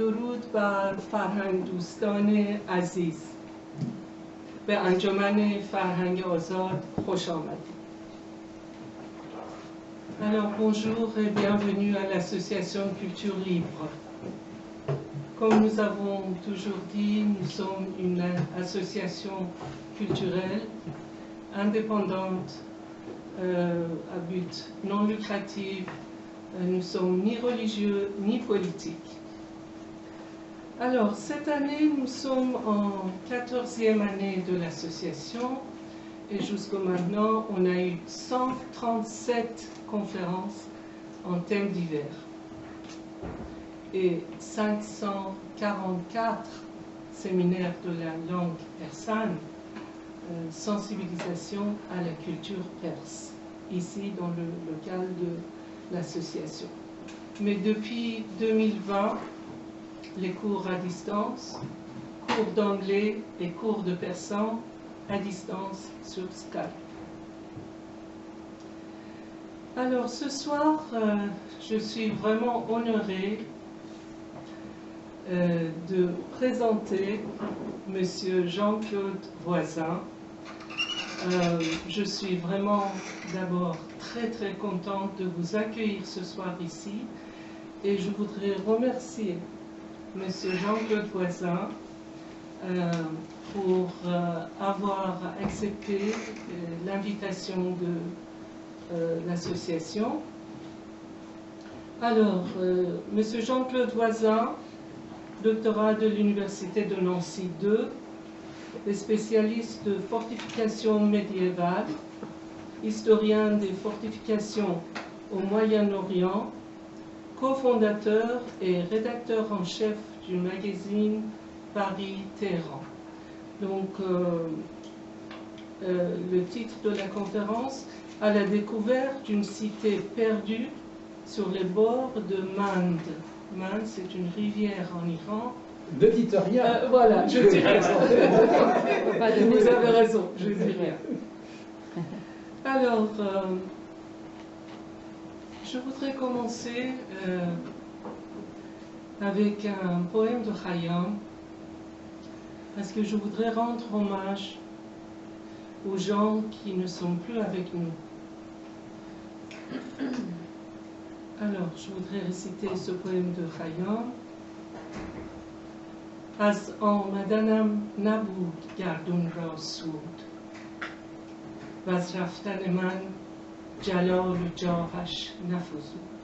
درود بر فرهنگ دوستان عزیز. به انجمن فرهنگ آزاد خوش آمدید. Alors bonjour et bienvenue à l'association Culture Libre. Comme nous avons toujours dit, nous sommes une association culturelle, indépendante, à but non lucratif. Nous ne sommes ni religieux ni politiques. Alors, cette année, nous sommes en 14e année de l'association et jusqu'à maintenant, on a eu 137 conférences en thèmes divers et 544 séminaires de la langue persane, sensibilisation à la culture perse, ici dans le local de l'association. Mais depuis 2020, les cours à distance, cours d'anglais et cours de persan à distance sur Skype. Alors ce soir, je suis vraiment honorée de présenter Monsieur Jean-Claude Voisin. Je suis vraiment d'abord très contente de vous accueillir ce soir ici et je voudrais remercier Monsieur Jean-Claude Voisin pour avoir accepté l'invitation de l'association. Alors, Monsieur Jean-Claude Voisin, doctorat de l'Université de Nancy 2, est spécialiste de fortification médiévale, historien des fortifications au Moyen-Orient, cofondateur et rédacteur en chef du magazine Paris-Téhéran. Donc, le titre de la conférence, à la découverte d'une cité perdue sur les bords de Mand. Mand, c'est une rivière en Iran. Ne dites rien. Voilà, je dirais ça. Vous avez raison, je dis rien. Alors, je voudrais commencer avec un poème de Khayyam, parce que je voudrais rendre hommage aux gens qui ne sont plus avec nous. Alors, je voudrais réciter ce poème de Khayyam. از آمدنم نبود گردون را سود و از رفتن من جلال و جاهش نفزود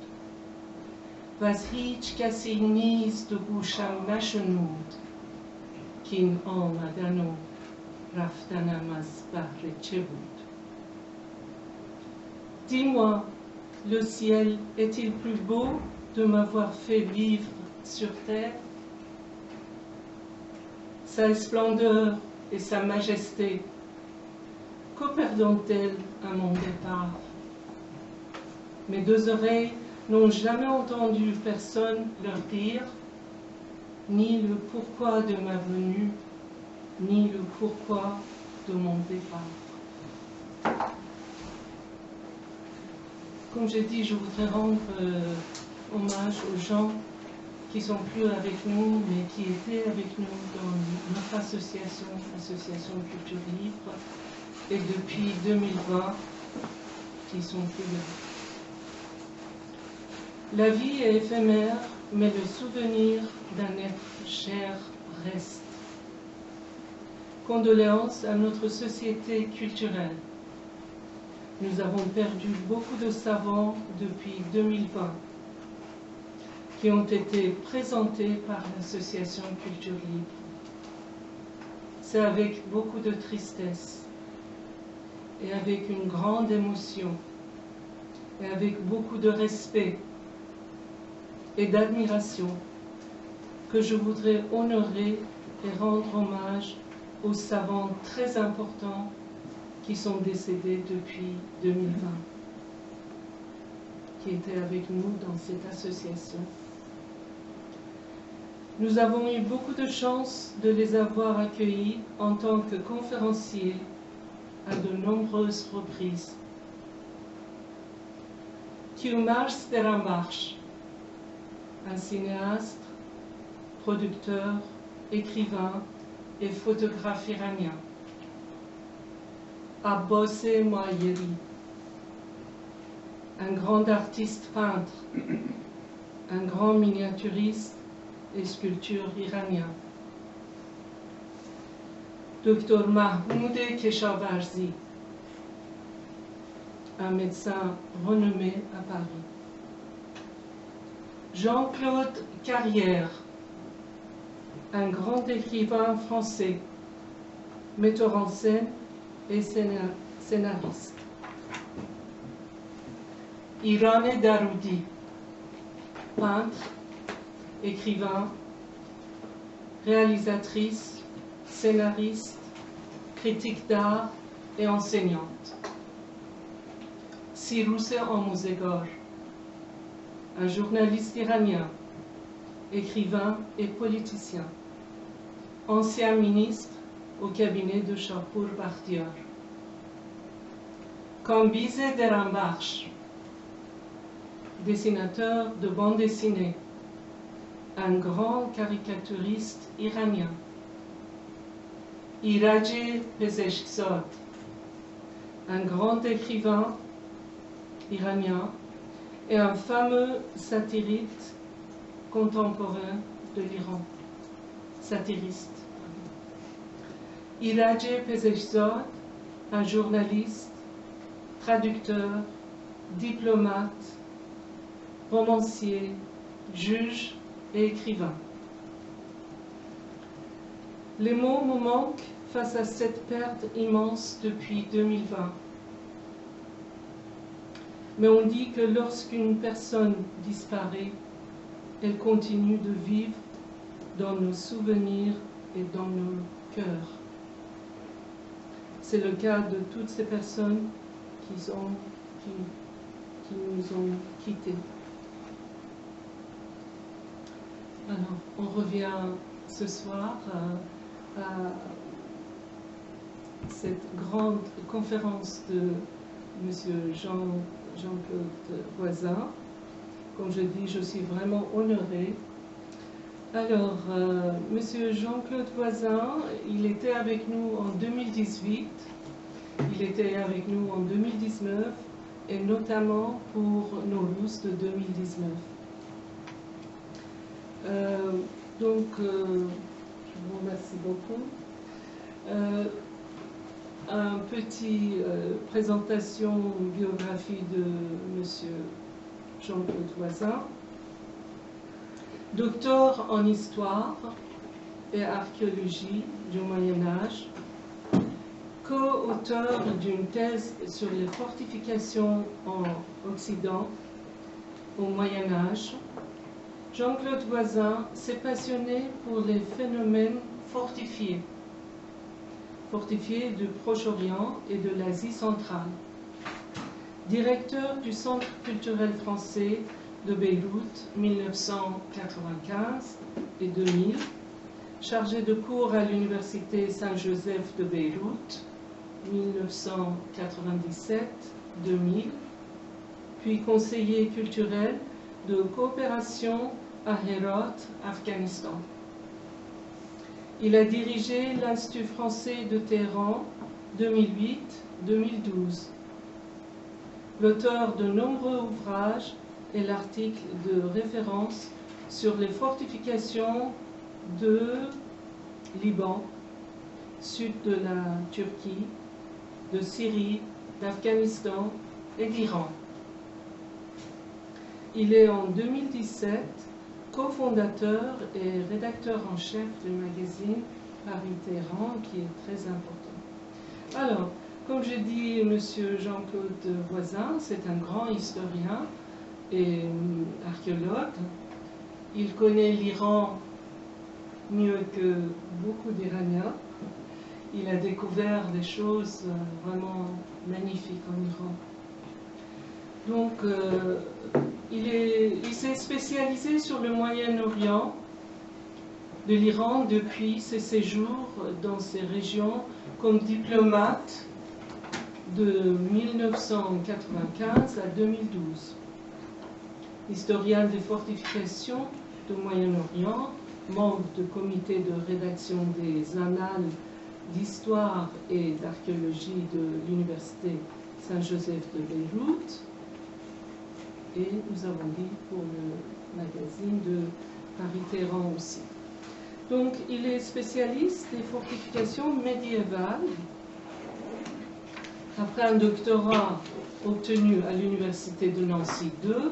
و از هیچ کسی نیز دو گوشم نشنود که این آمدن و رفتنم از بهر چه بود. Dis-moi, le ciel est-il plus beau de m'avoir fait vivre sur terre? Sa splendeur et sa majesté, qu'opèrent-elles à mon départ? Mes deux oreilles n'ont jamais entendu personne leur dire ni le pourquoi de ma venue, ni le pourquoi de mon départ. Comme j'ai dit, je voudrais rendre hommage aux gens qui ne sont plus avec nous, mais qui étaient avec nous dans notre association, Association Culture Libre, et depuis 2020, qui ne sont plus là. La vie est éphémère, mais le souvenir d'un être cher reste. Condoléances à notre société culturelle. Nous avons perdu beaucoup de savants depuis 2020. Qui ont été présentés par l'association Culture Libre. C'est avec beaucoup de tristesse et avec une grande émotion et avec beaucoup de respect et d'admiration que je voudrais honorer et rendre hommage aux savants très importants qui sont décédés depuis 2020, qui étaient avec nous dans cette association. Nous avons eu beaucoup de chance de les avoir accueillis en tant que conférenciers à de nombreuses reprises. Tu marches de la marche, un cinéaste, producteur, écrivain et photographe iranien. Abbas Moayyeri, un grand artiste peintre, un grand miniaturiste et sculpteur iranien. Dr Mahmoud Keshavarzi, un médecin renommé à Paris. Jean-Claude Carrière, un grand écrivain français, metteur en scène et scénariste. Irane Daroudi, peintre, écrivain, réalisatrice, scénariste, critique d'art et enseignante. Sirouse Amuzegor, un journaliste iranien, écrivain et politicien, ancien ministre au cabinet de Shapur Bakhtiar. Kambiz Deranbakhsh, dessinateur de bande dessinée, un grand caricaturiste iranien. Iraj Pezeshkzad, un grand écrivain iranien et un fameux satiriste contemporain de l'Iran. Satiriste. Iraj Pezeshkzad, un journaliste, traducteur, diplomate, romancier, juge et écrivain. Les mots me manquent face à cette perte immense depuis 2020. Mais on dit que lorsqu'une personne disparaît, elle continue de vivre dans nos souvenirs et dans nos cœurs. C'est le cas de toutes ces personnes qui nous ont quittés. Alors, on revient ce soir à cette grande conférence de M. Jean-Claude Voisin. Comme je dis, je suis vraiment honorée. Alors, M. Jean-Claude Voisin, il était avec nous en 2018, il était avec nous en 2019, et notamment pour Nowruz de 2019. Je vous remercie beaucoup. Un petit présentation, biographie de M. Jean-Claude Voisin. Docteur en histoire et archéologie du Moyen-Âge, co-auteur d'une thèse sur les fortifications en Occident au Moyen-Âge. Jean-Claude Voisin s'est passionné pour les phénomènes fortifiés du Proche-Orient et de l'Asie centrale. Directeur du Centre culturel français de Beyrouth 1995 et 2000, chargé de cours à l'Université Saint-Joseph de Beyrouth 1997-2000, puis conseiller culturel de coopération à Herat, Afghanistan. Il a dirigé l'Institut français de Téhéran 2008-2012. L'auteur de nombreux ouvrages et l'article de référence sur les fortifications de Liban, sud de la Turquie, de Syrie, d'Afghanistan et d'Iran. Il est en 2017 cofondateur et rédacteur en chef du magazine Paris-Téhéran, qui est très important. Alors, comme je dis, M. Jean-Claude Voisin, c'est un grand historien et archéologue. Il connaît l'Iran mieux que beaucoup d'Iraniens. Il a découvert des choses vraiment magnifiques en Iran. Donc, il s'est spécialisé sur le Moyen-Orient de l'Iran depuis ses séjours dans ces régions comme diplomate de 1995 à 2012. Historien des fortifications du Moyen-Orient membre du comité de rédaction des annales d'histoire et d'archéologie de l'Université Saint-Joseph de Beyrouth. Et nous avons dit pour le magazine de Paris-Téhéran aussi. Donc, il est spécialiste des fortifications médiévales. Après un doctorat obtenu à l'Université de Nancy II,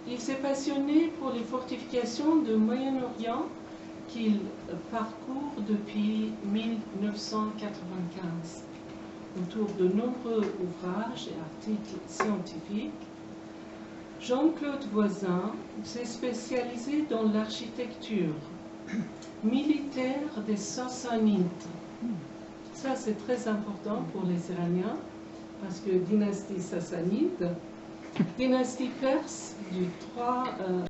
il s'est passionné pour les fortifications du Moyen-Orient qu'il parcourt depuis 1995, autour de nombreux ouvrages et articles scientifiques. Jean-Claude Voisin s'est spécialisé dans l'architecture militaire des Sassanides. Ça, c'est très important pour les Iraniens, parce que dynastie sassanide, dynastie perse du 3